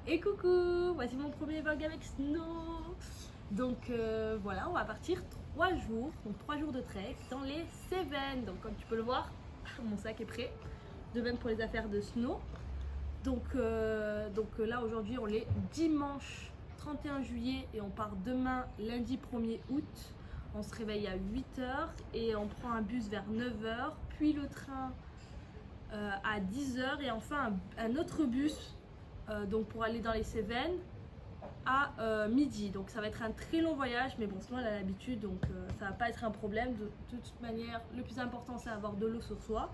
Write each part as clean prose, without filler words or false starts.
Et coucou, voici mon premier vlog avec Snow. Donc voilà, on va partir 3 jours, donc 3 jours de trek dans les Cévennes. Donc comme tu peux le voir, mon sac est prêt. De même pour les affaires de Snow. Donc là aujourd'hui on est dimanche 31 juillet et on part demain lundi 1er août. On se réveille à 8h et on prend un bus vers 9h, puis le train à 10h et enfin un autre bus donc pour aller dans les Cévennes à midi. Donc ça va être un très long voyage, mais bon, sinon elle a l'habitude, donc ça va pas être un problème. De toute manière, le plus important c'est avoir de l'eau sur soi.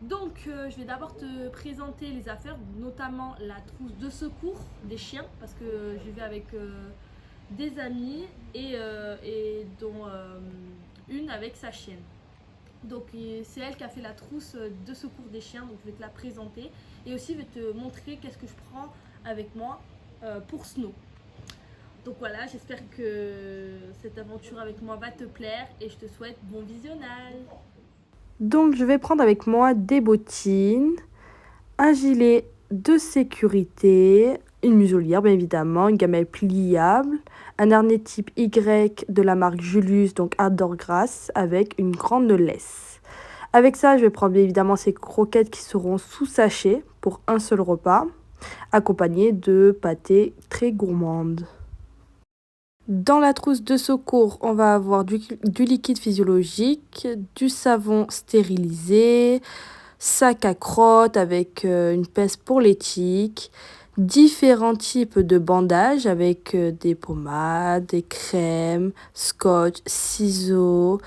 Donc je vais d'abord te présenter les affaires, notamment la trousse de secours des chiens, parce que je vais avec des amis et dont une avec sa chienne. Donc c'est elle qui a fait la trousse de secours des chiens, donc je vais te la présenter et aussi je vais te montrer qu'est-ce que je prends avec moi pour Snow. Donc voilà, j'espère que cette aventure avec moi va te plaire et je te souhaite bon visionnage. Donc je vais prendre avec moi des bottines, un gilet de sécurité, une muselière bien évidemment, une gamelle pliable, un harnais type Y de la marque Julius, donc Outdoor Grass, avec une grande laisse. Avec ça, je vais prendre bien évidemment ces croquettes qui seront sous sachet pour un seul repas, accompagnées de pâtés très gourmandes. Dans la trousse de secours, on va avoir du liquide physiologique, du savon stérilisé, sac à crottes avec une pince pour les tiques, différents types de bandages avec des pommades, des crèmes, scotch, ciseaux,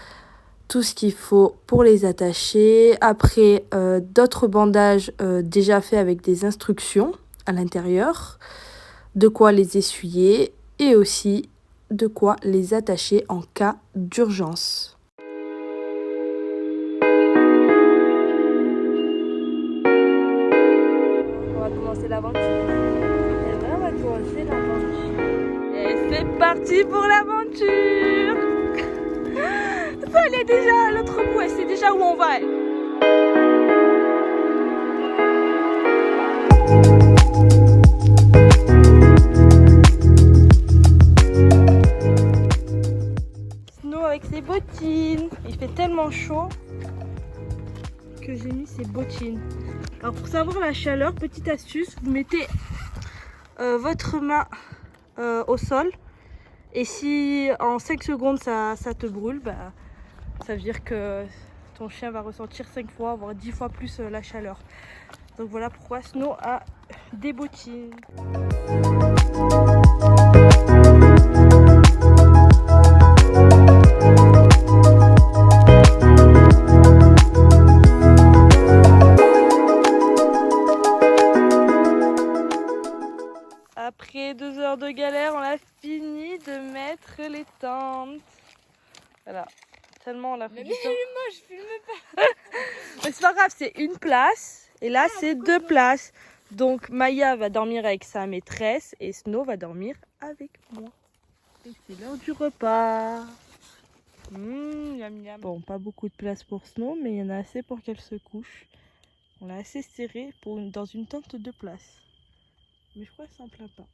tout ce qu'il faut pour les attacher. Après, d'autres bandages déjà faits avec des instructions à l'intérieur, de quoi les essuyer et aussi de quoi les attacher en cas d'urgence. On va commencer l'aventure. Et là, on va commencer l'aventure. Et c'est parti pour l'aventure. Ça, elle est déjà à l'autre bout, elle sait déjà où on va. Avec ses bottines, il fait tellement chaud que j'ai mis ses bottines. Alors pour savoir la chaleur, petite astuce, vous mettez votre main au sol et si en 5 secondes ça te brûle, bah, ça veut dire que ton chien va ressentir 5 fois voire 10 fois plus la chaleur. Donc voilà pourquoi Snow a des bottines. Après 2 heures de galère, on a fini de mettre les tentes. Voilà, tellement on a pris du temps. Moi je filme pas. Mais c'est pas grave, c'est une place et là c'est 2 places. Donc Maya va dormir avec sa maîtresse et Snow va dormir avec moi. Et c'est l'heure du repas. Yam yam. Bon, pas beaucoup de place pour Snow, mais il y en a assez pour qu'elle se couche. On l'a assez serré dans une tente de place. Mais je crois que ça en plaint pas.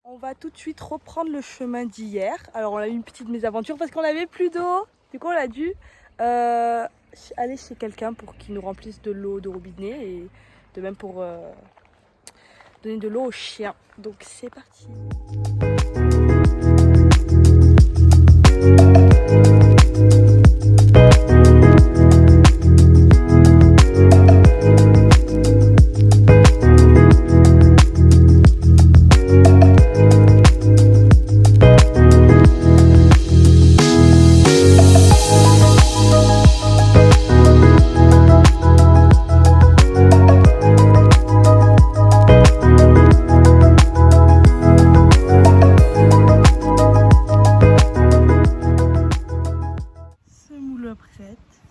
On va tout de suite reprendre le chemin d'hier. Alors on a eu une petite mésaventure parce qu'on n'avait plus d'eau. Du coup on a dû aller chez quelqu'un pour qu'il nous remplisse de l'eau de robinet et de même pour donner de l'eau aux chiens. Donc c'est parti.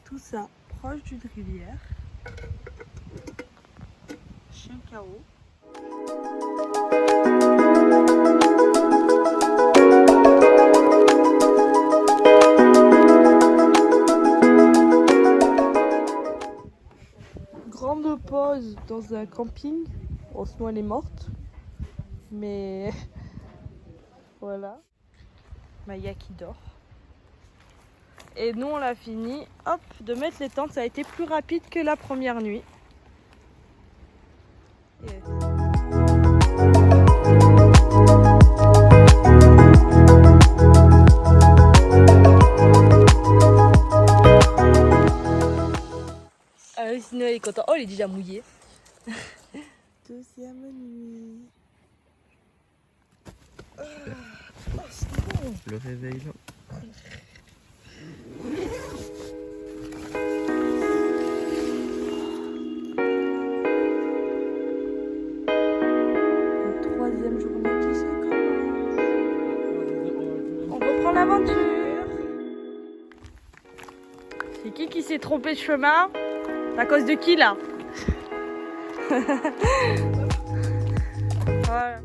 Tout ça proche d'une rivière. Chien carreau. pause dans un camping. Bon, sinon elle est morte. Mais voilà. Maya qui dort. Et nous on l'a fini, hop, de mettre les tentes. Ça a été plus rapide que la première nuit. Yes. Ah oui, sinon il est content. Oh, il est déjà mouillé. Deuxième nuit. Oh, c'est bon. Le réveil là. La troisième journée qui se commence. On reprend l'aventure. C'est qui s'est trompé de chemin? À cause de qui là? Voilà.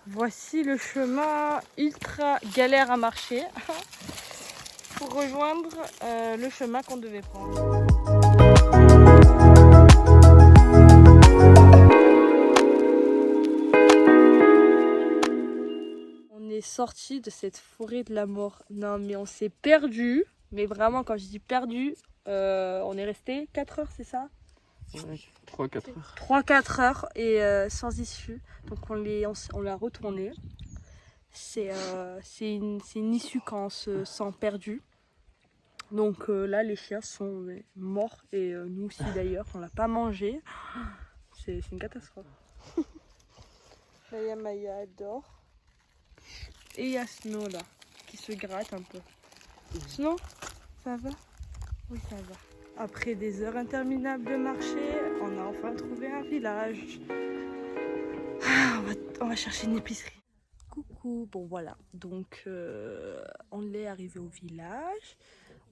Voici le chemin ultra galère à marcher pour rejoindre le chemin qu'on devait prendre. On est sorti de cette forêt de la mort. Non mais on s'est perdu. Mais vraiment quand je dis perdu, on est resté 4 heures, c'est ça? Ouais, 3-4 heures. 3-4 heures et sans issue. Donc on l'a retourné. C'est une issue quand on se sent perdu. Donc là les chiens sont morts et nous aussi d'ailleurs, on l'a pas mangé. C'est une catastrophe. Là il y a Maya, elle dort. Et il y a Snow là, qui se gratte un peu. Snow, ça va? Oui, ça va. Après des heures interminables de marché, on a enfin trouvé un village. Ah, on va chercher une épicerie. Coucou, bon voilà, donc on est arrivé au village.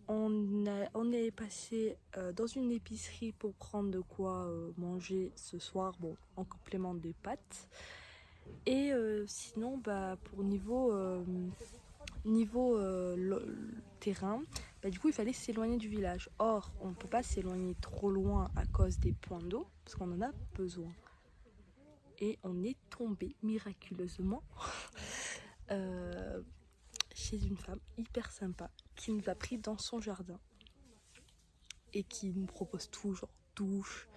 On est passé dans une épicerie pour prendre de quoi manger ce soir, bon, en complément des pâtes. Et sinon, bah, pour niveau terrain, bah, du coup il fallait s'éloigner du village. Or, on ne peut pas s'éloigner trop loin à cause des points d'eau, parce qu'on en a besoin. Et on est tombé miraculeusement chez une femme hyper sympa qui nous a pris dans son jardin et qui nous propose tout, genre douche,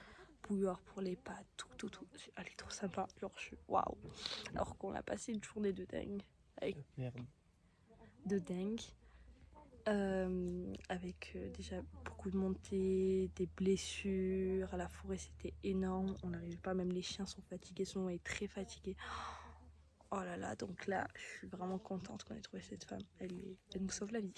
bouilloire pour les pâtes, tout. Elle est trop sympa, genre je suis waouh. Alors qu'on a passé une journée de dingue, avec déjà beaucoup de montées, des blessures. À la forêt c'était énorme, on n'arrivait pas, même les chiens sont fatigués, sinon on est très fatigués. Oh là là, donc là je suis vraiment contente qu'on ait trouvé cette femme, elle nous sauve la vie.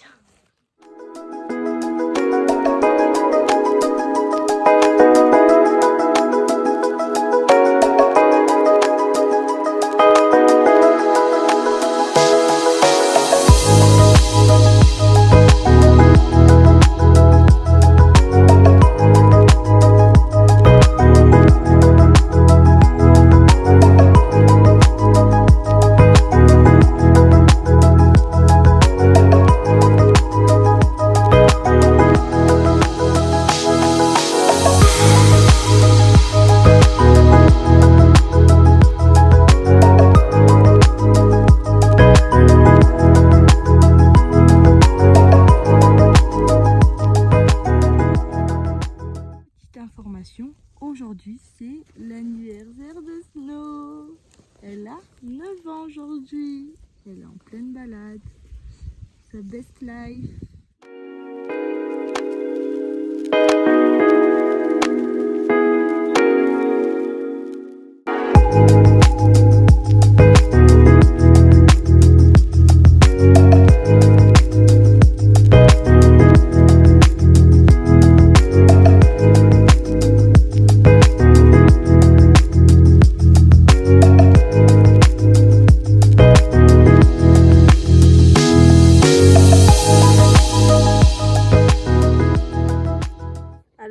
Aujourd'hui, c'est l'anniversaire de Snow. Elle a 9 ans aujourd'hui. Elle est en pleine balade. Sa best life.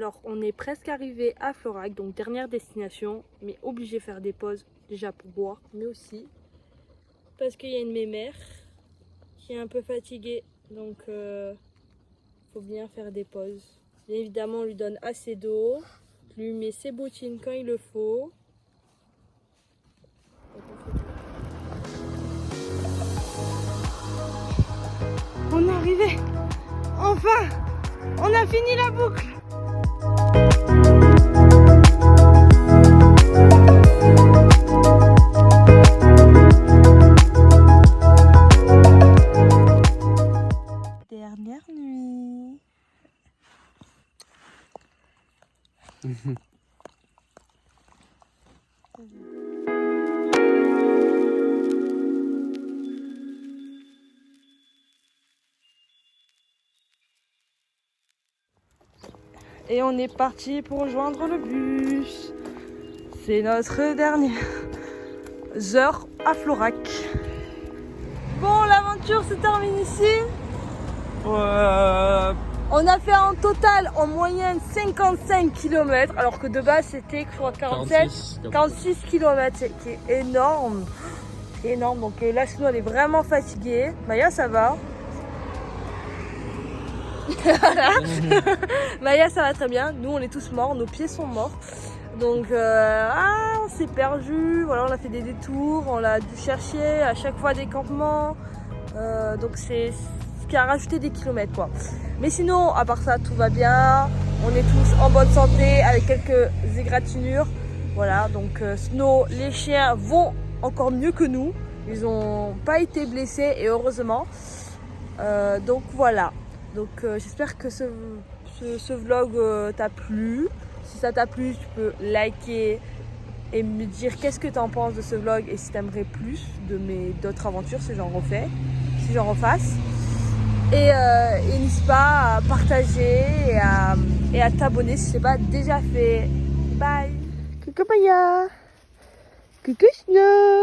Alors, on est presque arrivé à Florac, donc dernière destination, mais obligé de faire des pauses, déjà pour boire, mais aussi parce qu'il y a une mémère qui est un peu fatiguée, donc faut bien faire des pauses. Bien évidemment, on lui donne assez d'eau, lui met ses bottines quand il le faut. On est arrivé, enfin, on a fini la boucle. Dernière nuit. Et on est parti pour rejoindre le bus. C'est notre dernière heure à Florac. Bon, l'aventure se termine ici. On a fait en total en moyenne 55 km, alors que de base c'était 46 km, c'est qui est énorme. Énorme, donc là sinon elle est vraiment fatiguée. Maya, ça va? Maya, ça va très bien. Nous on est tous morts, nos pieds sont morts. Donc on s'est perdu, voilà, on a fait des détours, on a dû chercher à chaque fois des campements. Donc c'est ce qui a rajouté des kilomètres quoi. Mais sinon, à part ça, tout va bien. On est tous en bonne santé avec quelques égratignures. Voilà, donc sinon les chiens vont encore mieux que nous. Ils n'ont pas été blessés et heureusement. Donc voilà. Donc j'espère que ce vlog t'a plu. Si ça t'a plu, tu peux liker et me dire qu'est-ce que tu en penses de ce vlog et si tu aimerais plus de mes d'autres aventures, si j'en refasse. Et n'hésite pas à partager et à t'abonner si ce n'est pas déjà fait. Bye. Coucou Maya. Coucou Snow.